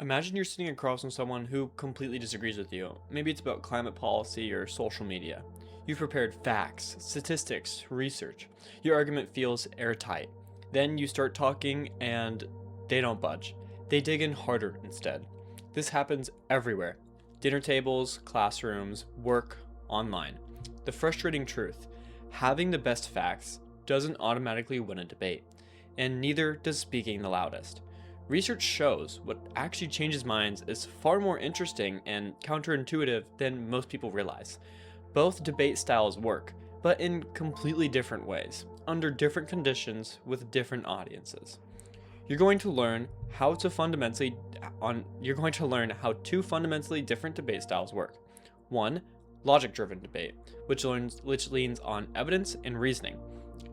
Imagine you're sitting across from someone who completely disagrees with you. Maybe it's about climate policy or social media. You've prepared facts, statistics, research. Your argument feels airtight. Then you start talking and they don't budge. They dig in harder instead. This happens everywhere: dinner tables, classrooms, work, online. The frustrating truth: having the best facts doesn't automatically win a debate, and neither does speaking the loudest. Research shows what actually changes minds is far more interesting and counterintuitive than most people realize. Both debate styles work, but in completely different ways, under different conditions with different audiences. You're going to learn how to fundamentally you're going to learn how two fundamentally different debate styles work. One, logic-driven debate, which leans on evidence and reasoning,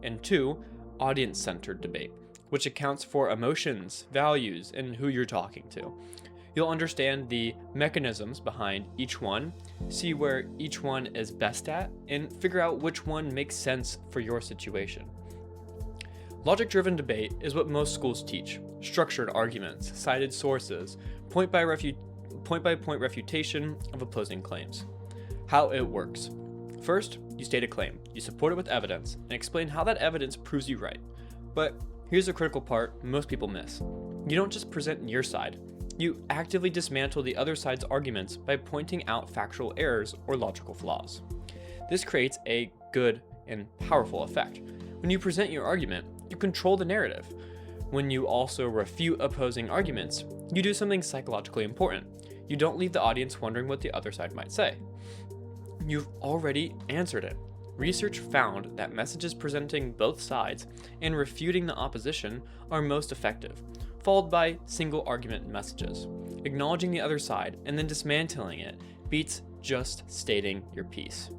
and two, audience-centered debate, which accounts for emotions, values, and who you're talking to. You'll understand the mechanisms behind each one, see where each one is best at, and figure out which one makes sense for your situation. Logic-driven debate is what most schools teach: structured arguments, cited sources, point-by-point refutation of opposing claims. How it works. First, you state a claim, you support it with evidence, and explain how that evidence proves you right. But here's a critical part most people miss. You don't just present your side. You actively dismantle the other side's arguments by pointing out factual errors or logical flaws. This creates a good and powerful effect. When you present your argument, you control the narrative. When you also refute opposing arguments, you do something psychologically important. You don't leave the audience wondering what the other side might say. You've already answered it. Research found that messages presenting both sides and refuting the opposition are most effective, followed by single argument messages. Acknowledging the other side and then dismantling it beats just stating your piece.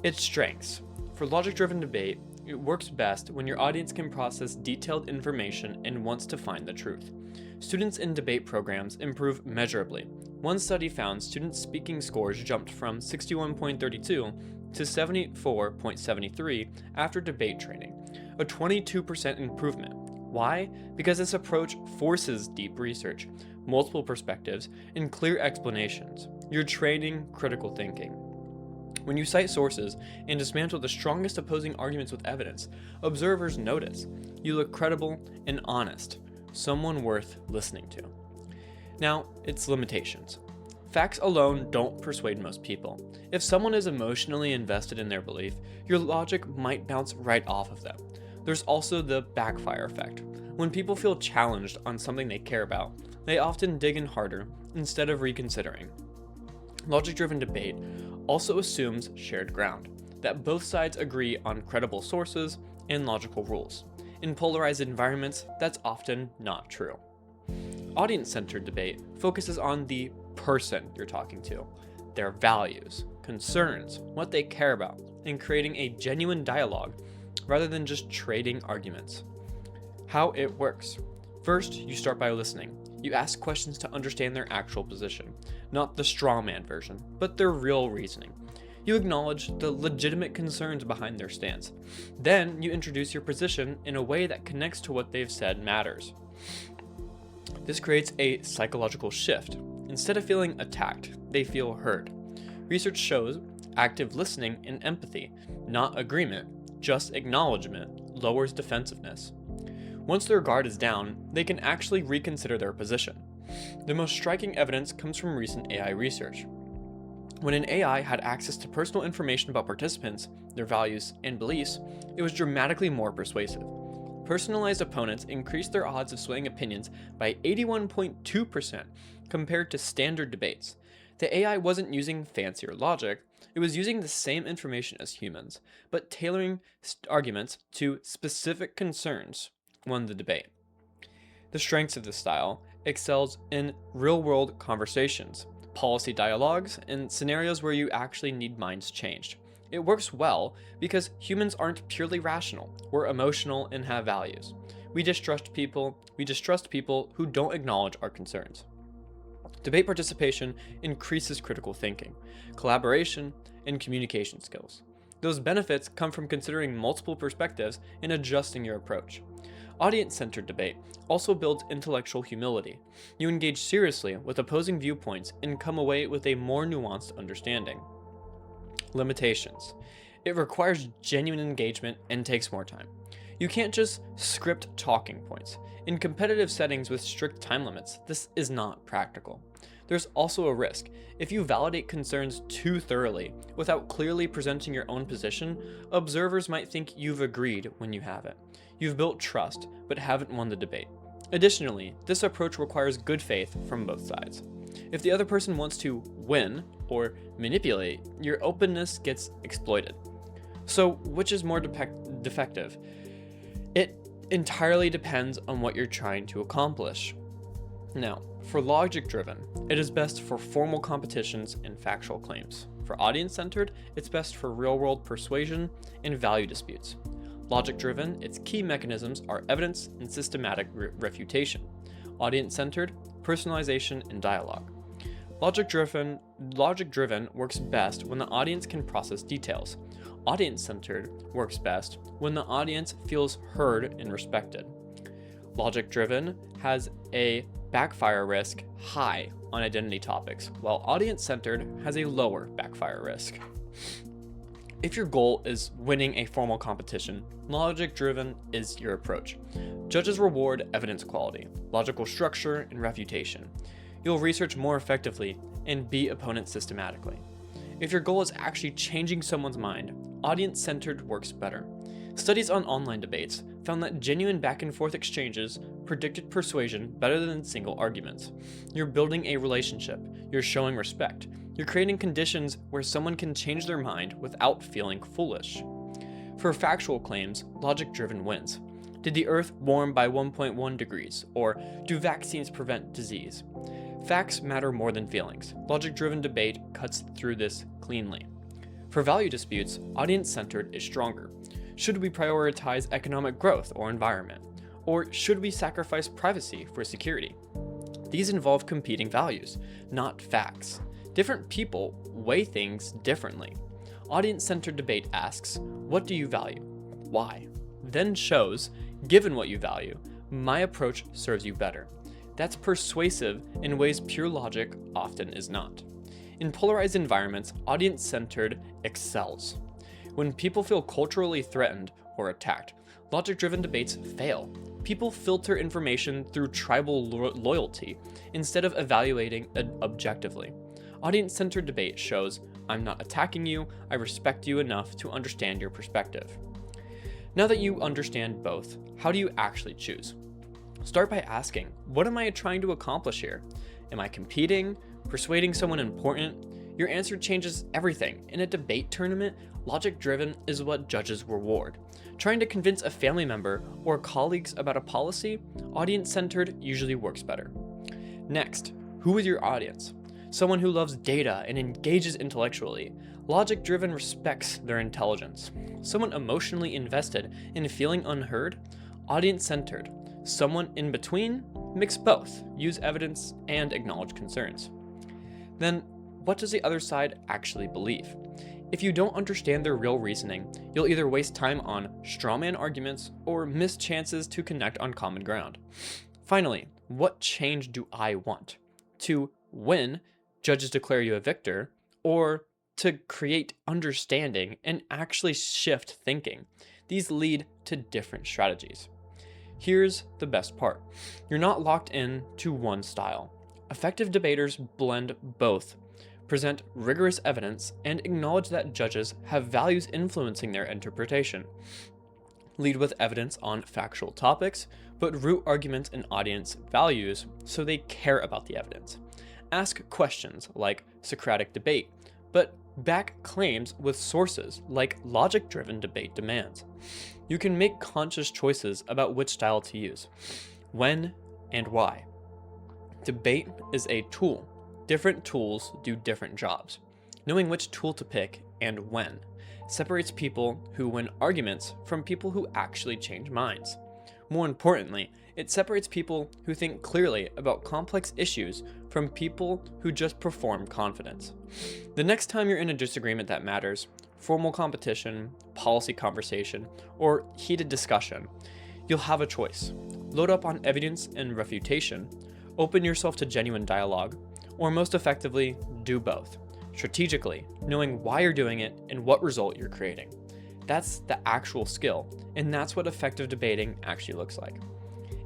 Its strengths. For logic-driven debate, it works best when your audience can process detailed information and wants to find the truth. Students in debate programs improve measurably. One study found students' speaking scores jumped from 61.32 to 74.73 after debate training, a 22% improvement. Why? Because this approach forces deep research, multiple perspectives, and clear explanations. You're training critical thinking. When you cite sources and dismantle the strongest opposing arguments with evidence, observers notice. You look credible and honest, someone worth listening to. Now, its limitations. Facts alone don't persuade most people. If someone is emotionally invested in their belief, your logic might bounce right off of them. There's also the backfire effect. When people feel challenged on something they care about, they often dig in harder instead of reconsidering. Logic-driven debate also assumes shared ground, that both sides agree on credible sources and logical rules. In polarized environments, that's often not true. Audience-centered debate focuses on the person you're talking to, their values, concerns, what they care about, and creating a genuine dialogue rather than just trading arguments. How it works. First, you start by listening. You ask questions to understand their actual position, not the straw man version, but their real reasoning. You acknowledge the legitimate concerns behind their stance. Then you introduce your position in a way that connects to what they've said matters. This creates a psychological shift. Instead of feeling attacked, they feel heard. Research shows active listening and empathy, not agreement, just acknowledgement, lowers defensiveness. Once their guard is down, they can actually reconsider their position. The most striking evidence comes from recent AI research. When an AI had access to personal information about participants, their values, and beliefs, it was dramatically more persuasive. Personalized opponents increased their odds of swaying opinions by 81.2% compared to standard debates. The AI wasn't using fancier logic, it was using the same information as humans, but tailoring arguments to specific concerns won the debate. The strengths of this style: excels in real-world conversations, policy dialogues, and scenarios where you actually need minds changed. It works well because humans aren't purely rational. We're emotional and have values. We distrust people who don't acknowledge our concerns. Debate participation increases critical thinking, collaboration, and communication skills. Those benefits come from considering multiple perspectives and adjusting your approach. Audience-centered debate also builds intellectual humility. You engage seriously with opposing viewpoints and come away with a more nuanced understanding. Limitations. It requires genuine engagement and takes more time. You can't just script talking points. In competitive settings with strict time limits, this is not practical. There's also a risk. If you validate concerns too thoroughly without clearly presenting your own position, observers might think you've agreed when you haven't. You've built trust, but haven't won the debate. Additionally, this approach requires good faith from both sides. If the other person wants to win or manipulate, your openness gets exploited. So, which is more defective? It entirely depends on what you're trying to accomplish. Now, for logic-driven, it is best for formal competitions and factual claims. For audience-centered, it's best for real-world persuasion and value disputes. Logic-driven, its key mechanisms are evidence and systematic refutation. Audience-centered, personalization and dialogue. Logic-driven works best when the audience can process details. Audience-centered works best when the audience feels heard and respected. Logic-driven has a backfire risk high on identity topics, while audience-centered has a lower backfire risk. If your goal is winning a formal competition, logic-driven is your approach. Judges reward evidence quality, logical structure, and refutation. You'll research more effectively and beat opponents systematically. If your goal is actually changing someone's mind, audience-centered works better. Studies on online debates found that genuine back-and-forth exchanges predicted persuasion better than single arguments. You're building a relationship, you're showing respect, you're creating conditions where someone can change their mind without feeling foolish. For factual claims, logic-driven wins. Did the Earth warm by 1.1 degrees? Or do vaccines prevent disease? Facts matter more than feelings. Logic-driven debate cuts through this cleanly. For value disputes, audience-centered is stronger. Should we prioritize economic growth or environment? Or should we sacrifice privacy for security? These involve competing values, not facts. Different people weigh things differently. Audience-centered debate asks, what do you value? Why? Then shows, given what you value, my approach serves you better. That's persuasive in ways pure logic often is not. In polarized environments, audience-centered excels. When people feel culturally threatened or attacked, logic-driven debates fail. People filter information through tribal loyalty instead of evaluating it objectively. Audience-centered debate shows, I'm not attacking you, I respect you enough to understand your perspective. Now that you understand both, how do you actually choose? Start by asking, what am I trying to accomplish here? Am I competing? Persuading someone important? Your answer changes everything. In a debate tournament, logic-driven is what judges reward. Trying to convince a family member or colleagues about a policy, audience-centered usually works better. Next, who is your audience? Someone who loves data and engages intellectually. Logic-driven respects their intelligence. Someone emotionally invested in feeling unheard? Audience-centered. Someone in between? Mix both. Use evidence and acknowledge concerns. Then, what does the other side actually believe? If you don't understand their real reasoning, you'll either waste time on strawman arguments or miss chances to connect on common ground. Finally, what change do I want? To win, judges declare you a victor, or to create understanding and actually shift thinking. These lead to different strategies. Here's the best part. You're not locked in to one style. Effective debaters blend both, present rigorous evidence, and acknowledge that judges have values influencing their interpretation. Lead with evidence on factual topics, but root arguments in audience values so they care about the evidence. Ask questions like Socratic debate, but back claims with sources like logic-driven debate demands. You can make conscious choices about which style to use, when, and why. Debate is a tool. Different tools do different jobs. Knowing which tool to pick and when separates people who win arguments from people who actually change minds. More importantly, it separates people who think clearly about complex issues from people who just perform confidence. The next time you're in a disagreement that matters, formal competition, policy conversation, or heated discussion, You'll have a choice. Load up on evidence and refutation, open yourself to genuine dialogue, or most effectively, do both, strategically, knowing why you're doing it and what result you're creating. That's the actual skill, and that's what effective debating actually looks like.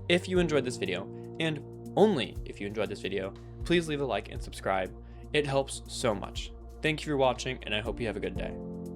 If you enjoyed this video, and only if you enjoyed this video, please leave a like and subscribe. It helps so much. Thank you for watching, and I hope you have a good day.